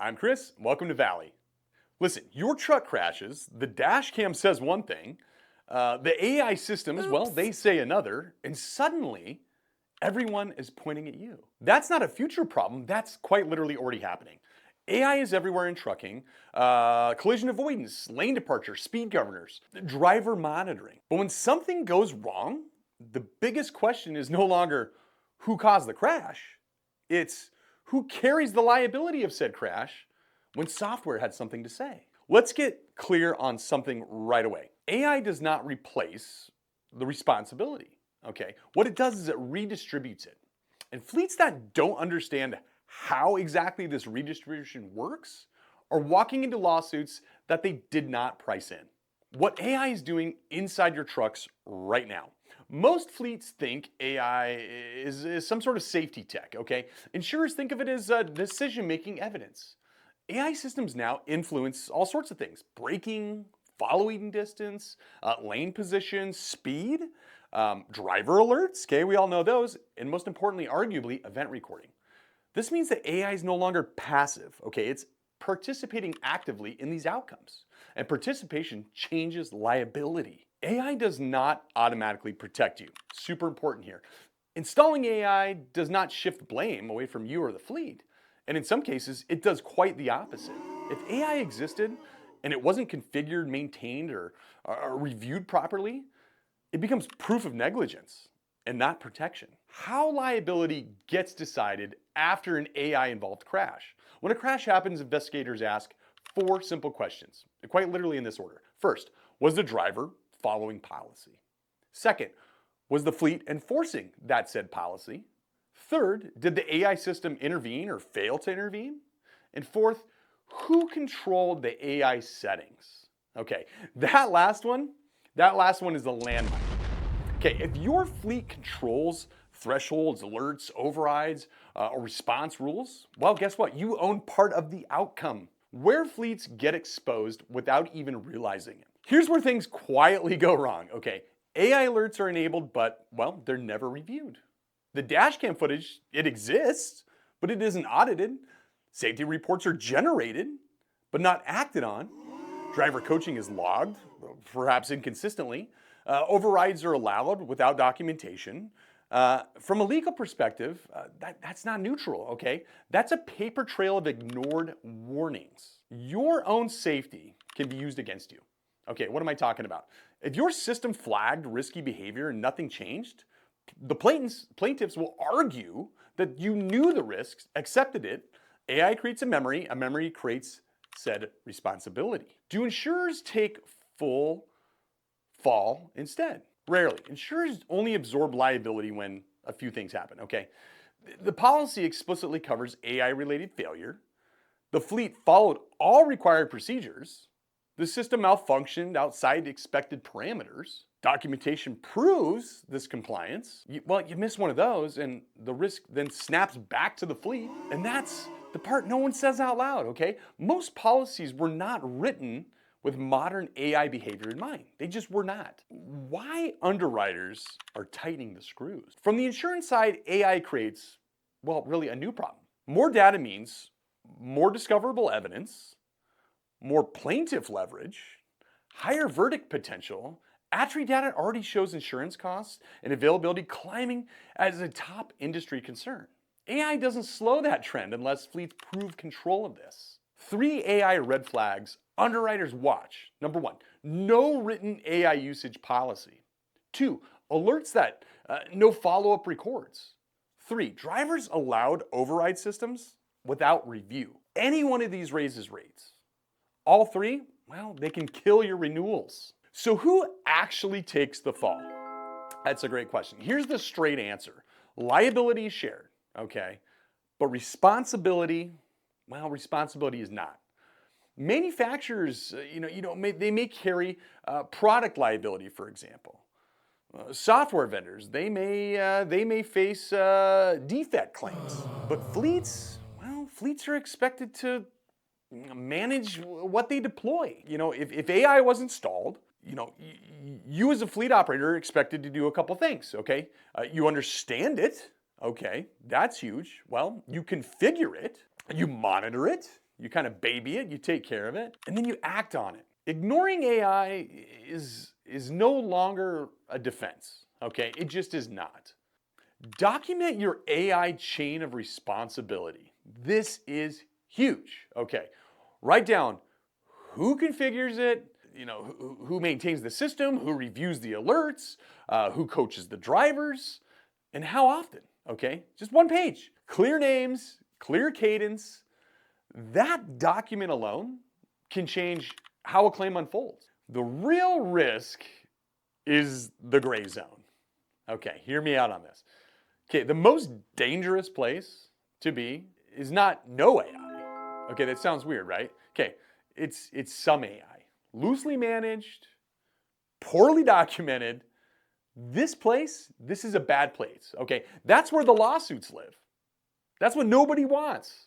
I'm Chris, welcome to Valley. Listen, your truck crashes, the dash cam says one thing, the AI systems, well, they say another, and suddenly everyone is pointing at you. That's not a future problem, that's quite literally already happening. AI is everywhere in trucking, collision avoidance, lane departure, speed governors, driver monitoring. But when something goes wrong, the biggest question is no longer who caused the crash, it's who carries the liability of said crash when software had something to say. Let's get clear on something right away. AI does not replace the responsibility, okay? What it does is it redistributes it. And fleets that don't understand how exactly this redistribution works are walking into lawsuits that they did not price in. What AI is doing inside your trucks right now. Most fleets think AI is some sort of safety tech, okay? Insurers think of it as decision-making evidence. AI systems now influence all sorts of things. Braking, following distance, lane position, speed, driver alerts, okay, we all know those, and most importantly, arguably, event recording. This means that AI is no longer passive, okay? It's participating actively in these outcomes. And participation changes liability. AI does not automatically protect you. Super important here. Installing AI does not shift blame away from you or the fleet. And in some cases, it does quite the opposite. If AI existed and it wasn't configured, maintained, or reviewed properly, it becomes proof of negligence and not protection. How liability gets decided after an AI-involved crash. When a crash happens, investigators ask 4 simple questions, quite literally in this order. First, was the driver following policy? Second, was the fleet enforcing that said policy? Third, did the AI system intervene or fail to intervene? And fourth, who controlled the AI settings? Okay, that last one is a landmine. Okay, if your fleet controls thresholds, alerts, overrides, or response rules, well, guess what? You own part of the outcome. Where fleets get exposed without even realizing it. Here's where things quietly go wrong, okay? AI alerts are enabled, but, well, they're never reviewed. The dashcam footage, it exists, but it isn't audited. Safety reports are generated, but not acted on. Driver coaching is logged, perhaps inconsistently. Overrides are allowed without documentation. From a legal perspective, that's not neutral, okay? That's a paper trail of ignored warnings. Your own safety can be used against you. Okay, what am I talking about? If your system flagged risky behavior and nothing changed, the plaintiffs will argue that you knew the risks, accepted it. AI creates a memory creates said responsibility. Do insurers take full fall instead? Rarely. Insurers only absorb liability when a few things happen, okay? The policy explicitly covers AI-related failure. The fleet followed all required procedures. The system malfunctioned outside expected parameters. Documentation proves this compliance. You miss one of those and the risk then snaps back to the fleet. And that's the part no one says out loud, okay? Most policies were not written with modern AI behavior in mind. They just were not. Why underwriters are tightening the screws? From the insurance side, AI creates, well, really a new problem. More data means more discoverable evidence, more plaintiff leverage, higher verdict potential. Attree data already shows insurance costs and availability climbing as a top industry concern. AI doesn't slow that trend unless fleets prove control of this. 3 AI red flags underwriters watch. Number 1, no written AI usage policy. 2, alerts that no follow-up records. 3, drivers allowed override systems without review. Any one of these raises rates. All 3, well, they can kill your renewals. So who actually takes the fall? That's a great question. Here's the straight answer. Liability is shared, okay? But responsibility, well, responsibility is not. Manufacturers, they may carry product liability, for example. Software vendors, they may face defect claims. But fleets, well, fleets are expected to manage what they deploy. If AI was installed, you as a fleet operator are expected to do a couple things, okay? You understand it, okay, that's huge. Well, you configure it, you monitor it, you kind of baby it, you take care of it, and then you act on it. Ignoring AI is no longer a defense, okay? It just is not. Document your AI chain of responsibility. This is huge, okay? Write down who configures it, who maintains the system, who reviews the alerts, who coaches the drivers, and how often, okay? Just one page. Clear names, clear cadence. That document alone can change how a claim unfolds. The real risk is the gray zone. Okay, hear me out on this. Okay, the most dangerous place to be is not no AI. Okay, that sounds weird, right? Okay, it's some AI. Loosely managed, poorly documented. This is a bad place, okay? That's where the lawsuits live. That's what nobody wants.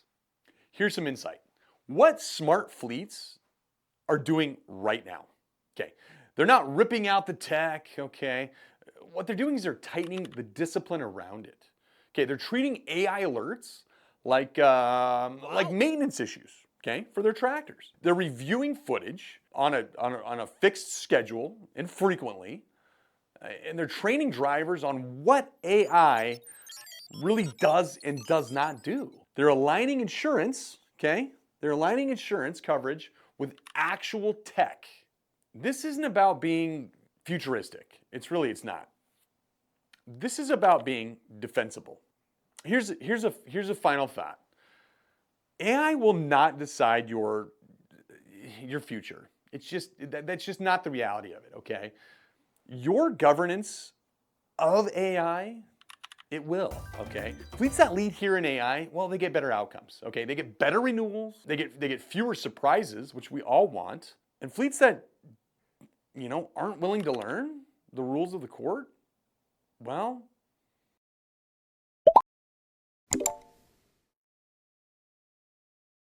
Here's some insight. What smart fleets are doing right now, okay? They're not ripping out the tech, okay? What they're doing is they're tightening the discipline around it. Okay, they're treating AI alerts like maintenance issues, okay, for their tractors. They're reviewing footage on a fixed schedule and frequently, and they're training drivers on what AI really does and does not do. They're aligning insurance, okay? They're aligning insurance coverage with actual tech. This isn't about being futuristic. It's not. This is about being defensible. Here's a final thought. AI will not decide your future. That's just not the reality of it, okay? Your governance of AI, it will, okay? Fleets that lead here in AI, well, they get better outcomes, okay? They get better renewals, they get fewer surprises, which we all want. And fleets that, aren't willing to learn the rules of the court, well,